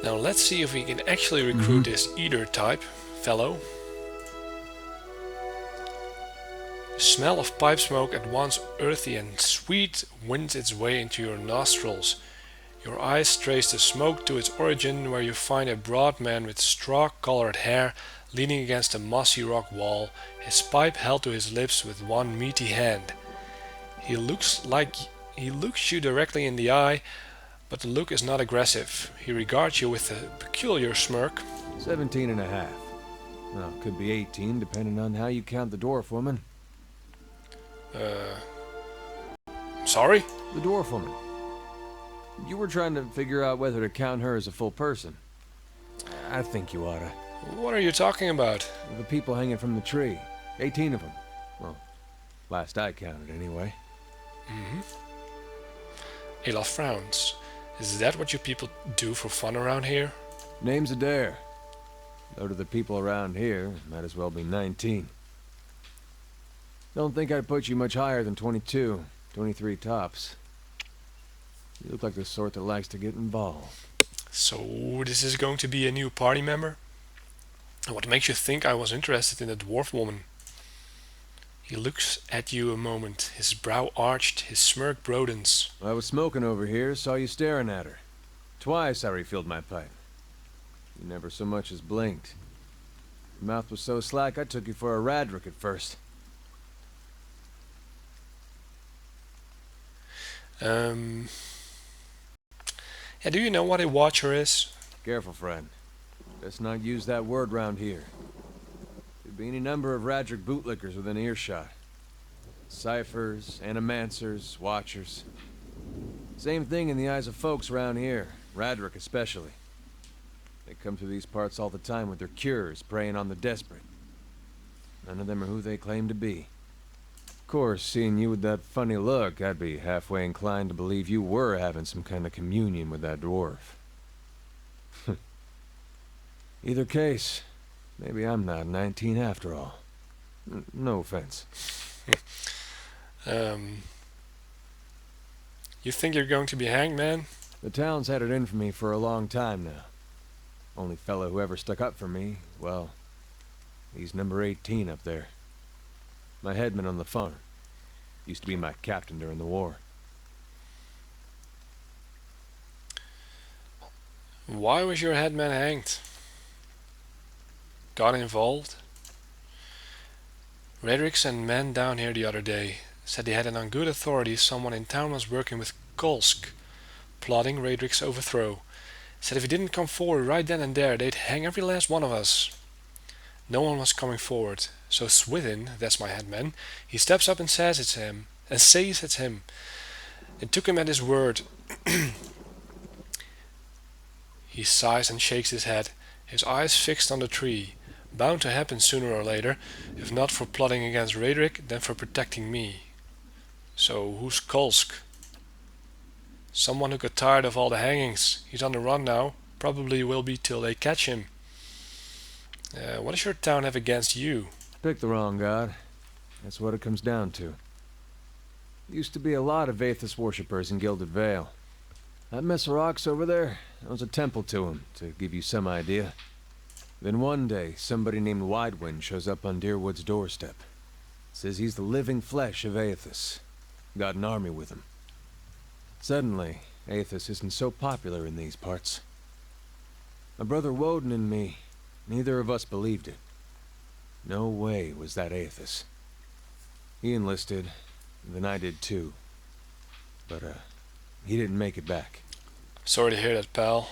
Now let's see if we can actually recruit this Eder type fellow. The smell of pipe smoke, at once earthy and sweet, winds its way into your nostrils. Your eyes trace the smoke to its origin, where you find a broad man with straw-colored hair leaning against a mossy rock wall, his pipe held to his lips with one meaty hand. He looks you directly in the eye, but the look is not aggressive. He regards you with a peculiar smirk. 17 and a half. Well, could be 18, depending on how you count the dwarf woman. Sorry? The dwarf woman. You were trying to figure out whether to count her as a full person. I think you oughta. What are you talking about? The people hanging from the tree. 18 of them. Well, last I counted, anyway. Olaf frowns. Is that what you people do for fun around here? Name's Edér. Though to the people around here, might as well be 19. Don't think I'd put you much higher than 22, 23 tops. You look like the sort that likes to get involved. So this is going to be a new party member? What makes you think I was interested in the dwarf woman? He looks at you a moment, his brow arched, his smirk broadens. I was smoking over here, saw you staring at her. Twice I refilled my pipe. You never so much as blinked. Your mouth was so slack I took you for a Radric at first. Yeah, do you know what a watcher is? Careful, friend. Let's not use that word round here. Could be any number of Radric bootlickers within earshot. Ciphers, animancers, watchers. Same thing in the eyes of folks around here, Radric especially. They come through these parts all the time with their cures, preying on the desperate. None of them are who they claim to be. Of course, seeing you with that funny look, I'd be halfway inclined to believe you were having some kind of communion with that dwarf. Either case, maybe I'm not 19 after all. No offense. You think you're going to be hanged, man? The town's had it in for me for a long time now. Only fellow who ever stuck up for me, well, he's number 18 up there. My headman on the farm. Used to be my captain during the war. Why was your headman hanged? Got involved? Redrick sent men down here the other day. Said he had it on good authority someone in town was working with Kolsk, plotting Redrick's overthrow. Said if he didn't come forward right then and there, they'd hang every last one of us. No one was coming forward, so Swithin, that's my headman, he steps up and says it's him. It took him at his word. He sighs and shakes his head, his eyes fixed on the tree. Bound to happen sooner or later, if not for plotting against Redrick, then for protecting me. So who's Kolsk? Someone who got tired of all the hangings. He's on the run now, probably will be till they catch him. What does your town have against you? Pick the wrong god. That's what it comes down to. Used to be a lot of Aethys worshippers in Gilded Vale. That mess of rocks over there, that was a temple to him, to give you some idea. Then one day, somebody named Widewind shows up on Deerwood's doorstep. Says he's the living flesh of Aethys. Got an army with him. Suddenly, Aethys isn't so popular in these parts. My brother Woden and me, neither of us believed it. No way was that Aethys. He enlisted, and then I did too. But, he didn't make it back. Sorry to hear that, pal.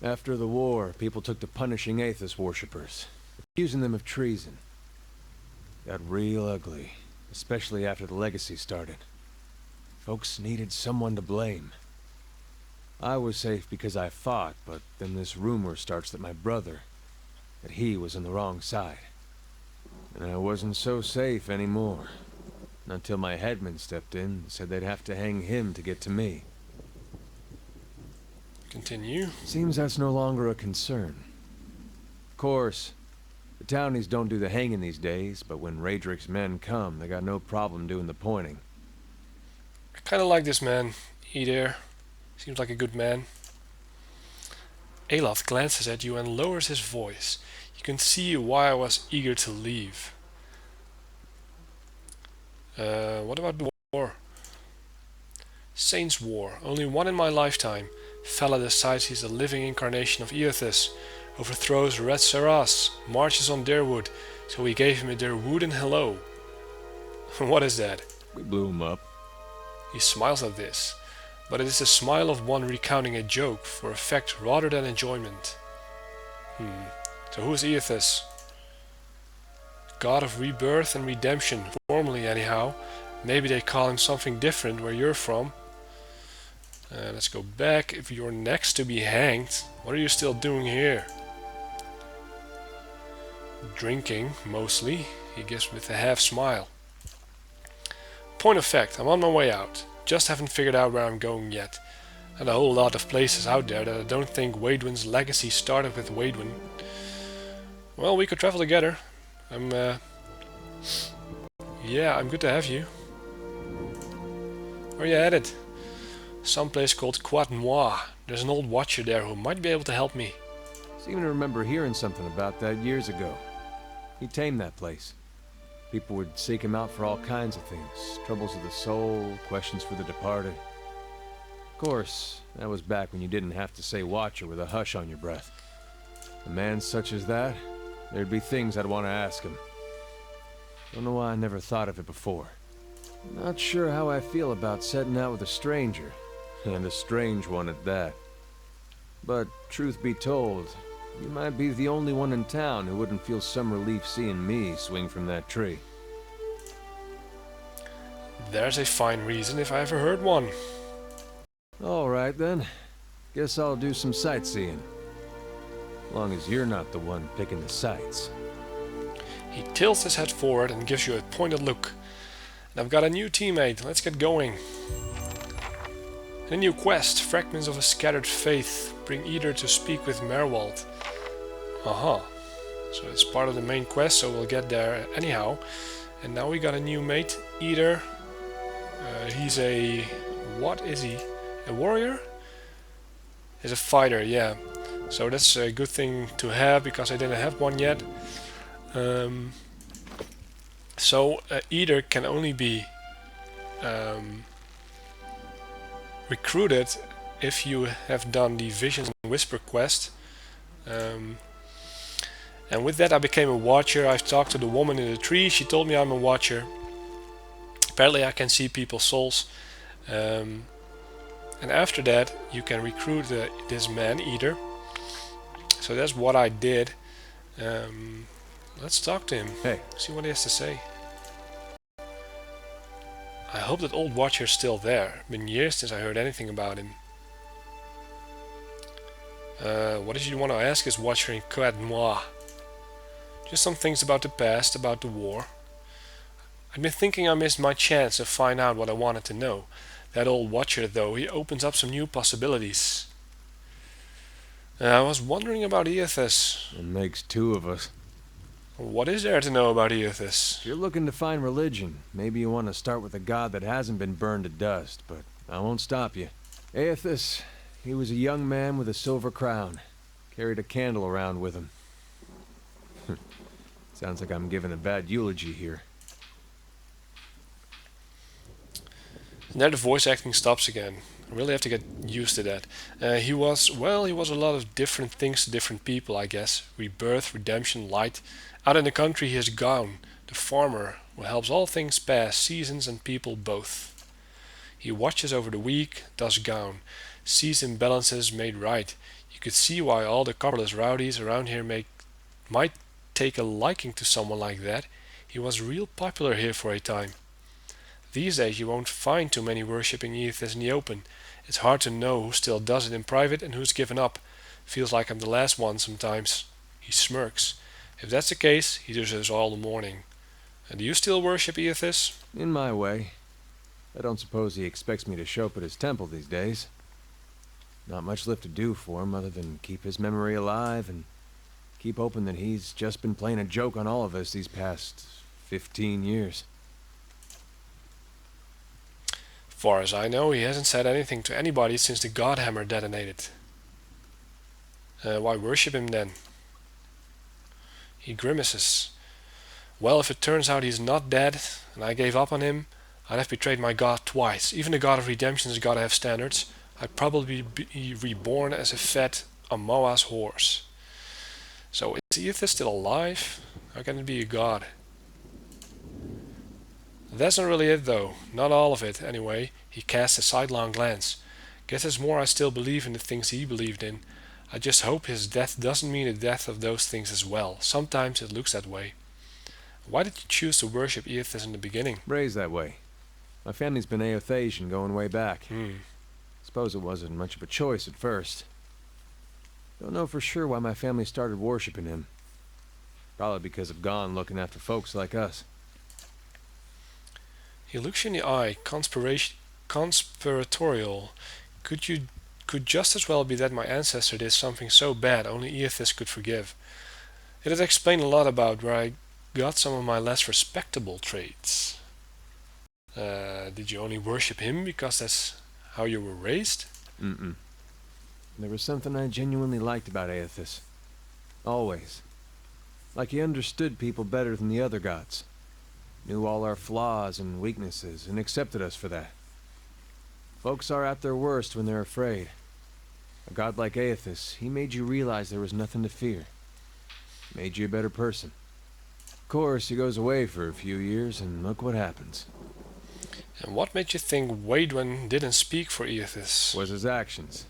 After the war, people took to punishing Aethys worshippers, accusing them of treason. Got real ugly, especially after the legacy started. Folks needed someone to blame. I was safe because I fought, but then this rumor starts that my brother, that he was on the wrong side. And I wasn't so safe anymore. Until my headman stepped in and said they'd have to hang him to get to me. Continue. Seems that's no longer a concern. Of course, the townies don't do the hanging these days, but when Redrick's men come, they got no problem doing the pointing. I kinda like this man, Edér. Seems like a good man. Aloth glances at you and lowers his voice. You can see why I was eager to leave. What about the war? Saints' War, only one in my lifetime. Fella decides he's the living incarnation of Eothas, overthrows Red Saras, marches on Derwood, so we gave him a Derwooden hello. What is that? We blew him up. He smiles at this, but it is the smile of one recounting a joke for effect rather than enjoyment. So who is Eothas? God of rebirth and redemption, formally anyhow. Maybe they call him something different where you're from. Let's go back. If you're next to be hanged, what are you still doing here? Drinking, mostly, he gives with a half smile. Point of fact, I'm on my way out. Just haven't figured out where I'm going yet. And a whole lot of places out there that I don't think Waidwin's legacy started with Waidwin. Well, we could travel together. I'm good to have you. Where are you headed? Some place called Quad Noir. There's an old watcher there who might be able to help me. Seem to remember hearing something about that years ago. He tamed that place. People would seek him out for all kinds of things. Troubles of the soul, questions for the departed. Of course, that was back when you didn't have to say watcher with a hush on your breath. A man such as that, there'd be things I'd want to ask him. Don't know why I never thought of it before. Not sure how I feel about setting out with a stranger. And a strange one at that. But, truth be told, you might be the only one in town who wouldn't feel some relief seeing me swing from that tree. There's a fine reason if I ever heard one. Alright then. Guess I'll do some sightseeing. Long as you're not the one picking the sights. He tilts his head forward and gives you a pointed look. And I've got a new teammate. Let's get going. A new quest, Fragments of a Scattered Faith, bring Eder to speak with Merwald. So it's part of the main quest, so we'll get there anyhow. And now we got a new mate, Eder. He's a... what is he? A warrior? He's a fighter, yeah. So that's a good thing to have, because I didn't have one yet. Eder can only be... recruited if you have done the Visions and Whisper quest. And with that I became a watcher. I've talked to the woman in the tree, she told me I'm a watcher. Apparently I can see people's souls. And after that you can recruit this man, Eder. So that's what I did. Let's talk to him. Hey. See what he has to say. I hope that old watcher is still there. Been years since I heard anything about him. What did you want to ask his watcher in Quad Noir? Just some things about the past, about the war. I've been thinking I missed my chance to find out what I wanted to know. That old watcher though, he opens up some new possibilities. I was wondering about Eothas. It makes two of us. What is there to know about Eothas? If you're looking to find religion, maybe you want to start with a god that hasn't been burned to dust, but I won't stop you. Eothas, he was a young man with a silver crown. Carried a candle around with him. Sounds like I'm giving a bad eulogy here. And there the voice acting stops again. I really have to get used to that. He was a lot of different things to different people, I guess. Rebirth, redemption, light. Out in the country he is Gaun, the farmer, who helps all things pass, seasons and people both. He watches over the weak, does Gaun, sees imbalances made right. You could see why all the copperless rowdies around here might take a liking to someone like that. He was real popular here for a time. These days you won't find too many worshipping Eothas in the open. It's hard to know who still does it in private and who's given up. Feels like I'm the last one sometimes. He smirks. If that's the case, he deserves all the mourning. And do you still worship Eothas? In my way. I don't suppose he expects me to show up at his temple these days. Not much left to do for him other than keep his memory alive and keep hoping that he's just been playing a joke on all of us these past 15 years. Far as I know, he hasn't said anything to anybody since the Godhammer detonated. Why worship him then? He grimaces. Well, if it turns out he's not dead, and I gave up on him, I'd have betrayed my god twice. Even the god of redemption's gotta have standards. I'd probably be reborn as a fat Amoa's horse. So is Aether still alive? How can it be a god? That's not really it though. Not all of it, anyway. He casts a sidelong glance. Guess it's more I still believe in the things he believed in. I just hope his death doesn't mean the death of those things as well. Sometimes it looks that way. Why did you choose to worship Aethys in the beginning? Raised that way. My family's been Aethasian going way back. Hmm. Suppose it wasn't much of a choice at first. Don't know for sure why my family started worshipping him. Probably because of Gon looking after folks like us. He looks you in the eye, conspiratorial. Could just as well be that my ancestor did something so bad only Aethys could forgive. It'd explain a lot about where I got some of my less respectable traits. Did you only worship him because that's how you were raised? Mm-mm. There was something I genuinely liked about Aethys. Always. Like he understood people better than the other gods. Knew all our flaws and weaknesses and accepted us for that. Folks are at their worst when they're afraid. A god like Aethys, he made you realize there was nothing to fear. Made you a better person. Of course, he goes away for a few years, and look what happens. And what made you think Waidwen didn't speak for Aethys? Was his actions.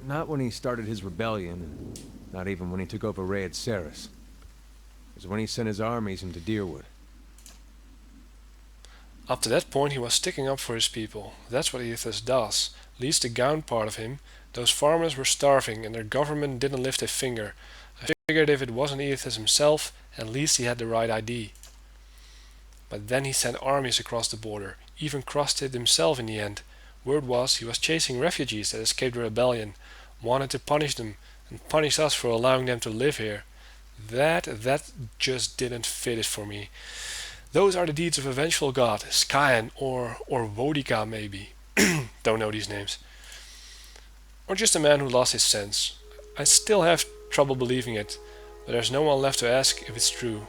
Not when he started his rebellion, and not even when he took over Rhaed Saris. It was when he sent his armies into Deerwood. Up to that point he was sticking up for his people. That's what Aethys does. At least the gown part of him. Those farmers were starving and their government didn't lift a finger. I figured if it wasn't Aethys himself, at least he had the right ID. But then he sent armies across the border, even crossed it himself in the end. Word was he was chasing refugees that escaped the rebellion, wanted to punish them, and punish us for allowing them to live here. That just didn't fit it for me. Those are the deeds of a vengeful god, Skyan or Wodika maybe. Don't know these names. Or just a man who lost his sense. I still have trouble believing it, but there's no one left to ask if it's true.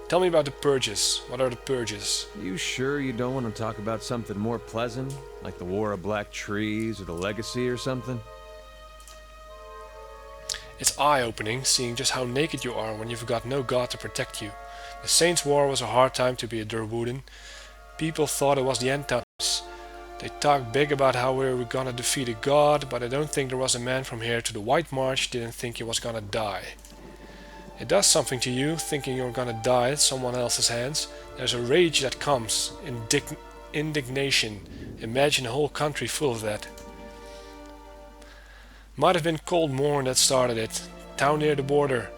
Tell me about the purges. What are the purges? You sure you don't want to talk about something more pleasant? Like the War of Black Trees or the Legacy or something? It's eye-opening, seeing just how naked you are when you've got no god to protect you. The Saints' War was a hard time to be a Durwooden. People thought it was the end times. They talked big about how we were gonna defeat a god, but I don't think there was a man from here to the White March didn't think he was gonna die. It does something to you, thinking you're gonna die at someone else's hands. There's a rage that comes, indignation. Imagine a whole country full of that. Might have been Cold Morn that started it. Town near the border.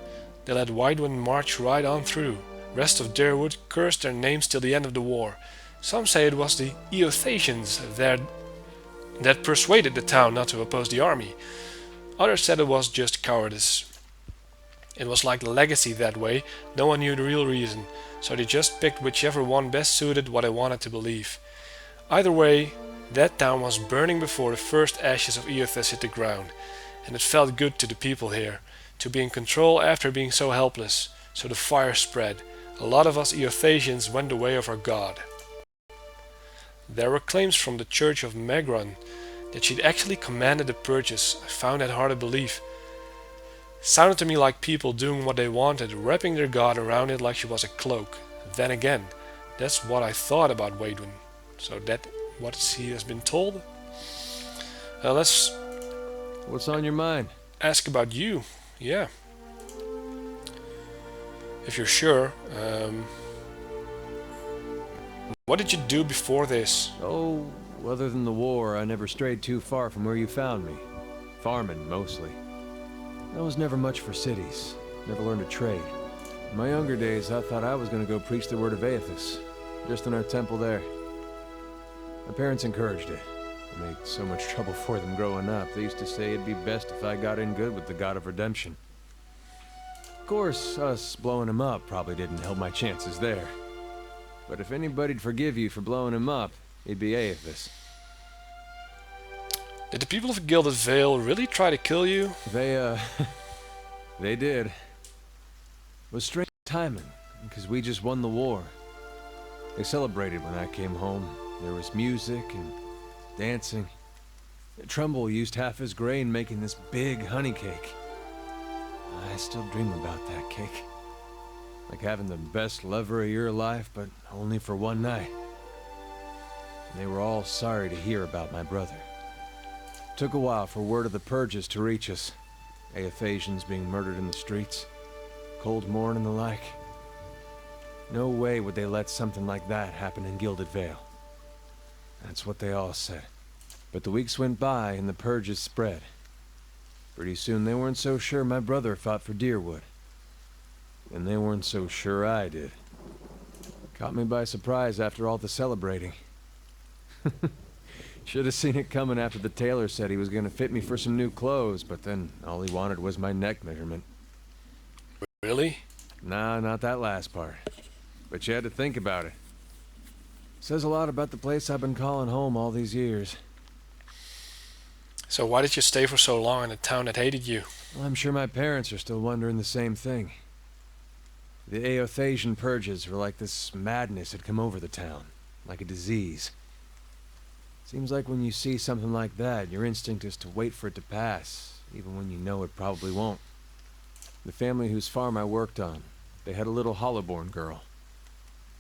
They let Waidwen march right on through. Rest of Deerwood cursed their names till the end of the war. Some say it was the Eothasians that persuaded the town not to oppose the army. Others said it was just cowardice. It was like the Legacy that way, no one knew the real reason, so they just picked whichever one best suited what they wanted to believe. Either way, that town was burning before the first ashes of Eothas hit the ground, and it felt good to the people here, to be in control after being so helpless, so the fire spread. A lot of us Eothasians went the way of our god. There were claims from the Church of Megron that she'd actually commanded the purges. I found that hard to believe. Sounded to me like people doing what they wanted, wrapping their god around it like she was a cloak. Then again, that's what I thought about Waidwen. So that what he has been told? Let's... What's on your mind? Ask about you. Yeah. If you're sure. What did you do before this? Oh, other than the war, I never strayed too far from where you found me. Farming, mostly. I was never much for cities. Never learned a trade. In my younger days, I thought I was going to go preach the word of Aethys. Just in our temple there. My parents encouraged it. I made so much trouble for them growing up. They used to say it'd be best if I got in good with the God of Redemption. Of course, us blowing him up probably didn't help my chances there. But if anybody'd forgive you for blowing him up, it'd be Aethys. Did the people of Gilded Vale really try to kill you? They, they did. It was strange timing, because we just won the war. They celebrated when I came home. There was music and dancing. Trumbull used half his grain making this big honey cake. I still dream about that cake. Like having the best lover of your life, but only for one night. And they were all sorry to hear about my brother. Took a while for word of the purges to reach us. Aethasians being murdered in the streets. Cold morn and the like. No way would they let something like that happen in Gilded Vale. That's what they all said. But the weeks went by and the purges spread. Pretty soon they weren't so sure my brother fought for Deerwood. And they weren't so sure I did. Caught me by surprise after all the celebrating. Should have seen it coming after the tailor said he was gonna fit me for some new clothes, but then all he wanted was my neck measurement. Really? Nah, not that last part. But you had to think about it. Says a lot about the place I've been calling home all these years. So why did you stay for so long in a town that hated you? Well, I'm sure my parents are still wondering the same thing. The Aethasian purges were like this madness had come over the town, like a disease. Seems like when you see something like that, your instinct is to wait for it to pass, even when you know it probably won't. The family whose farm I worked on, they had a little Hollowborn girl.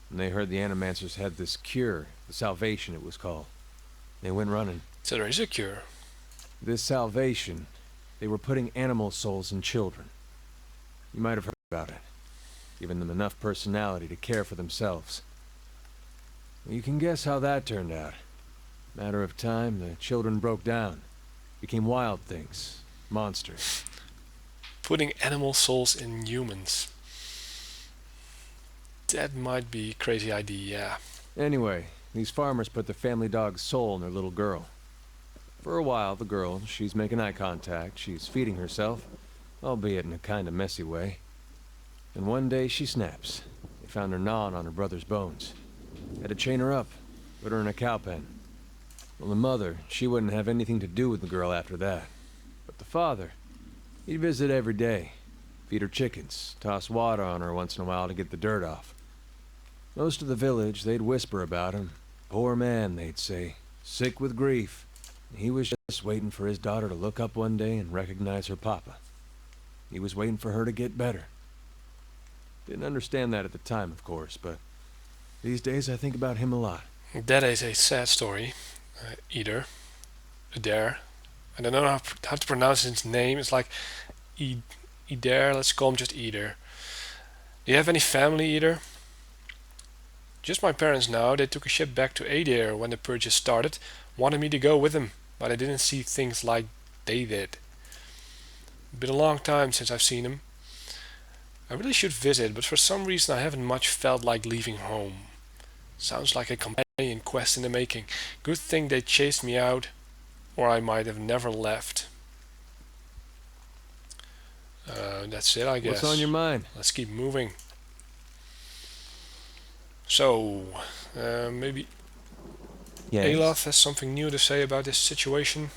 And they heard the Animancers had this cure, the Salvation it was called. They went running. So there is a cure. This Salvation, they were putting animal souls in children. You might have heard about it. Giving them enough personality to care for themselves. Well, you can guess how that turned out. Matter of time, the children broke down. Became wild things. Monsters. Putting animal souls in humans. That might be a crazy idea, yeah. Anyway, these farmers put the family dog's soul in their little girl. For a while, the girl, she's making eye contact, she's feeding herself, albeit in a kind of messy way. And one day she snaps. They found her gnawing on her brother's bones. Had to chain her up, put her in a cow pen. Well, the mother, she wouldn't have anything to do with the girl after that. But the father, he'd visit every day. Feed her chickens, toss water on her once in a while to get the dirt off. Most of the village, they'd whisper about him. Poor man, they'd say, sick with grief. He was just waiting for his daughter to look up one day and recognize her papa. He was waiting for her to get better. Didn't understand that at the time, of course, but these days I think about him a lot. That is a sad story. Eder. Edér. I don't know how to pronounce his name. It's like Edér. Let's call him just Eder. Do you have any family, Eder? Just my parents now. They took a ship back to Edér when the purges started. Wanted me to go with them, but I didn't see things like they did. Been a long time since I've seen them. I really should visit, but for some reason I haven't much felt like leaving home. Sounds like a companion quest in the making. Good thing they chased me out, or I might have never left. That's it, I guess. What's on your mind? Let's keep moving. So, maybe Yes. Aloth has something new to say about this situation?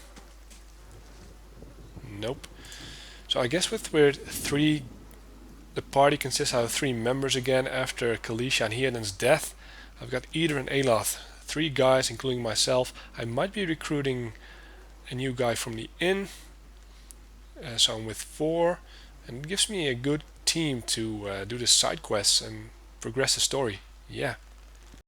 Nope. So I guess we're three. The party consists of 3 members again after Kalisha and Headen's death. I've got Eder and Aloth, 3 guys including myself. I might be recruiting a new guy from the inn. So I'm with 4, and it gives me a good team to do the side quests and progress the story. Yeah.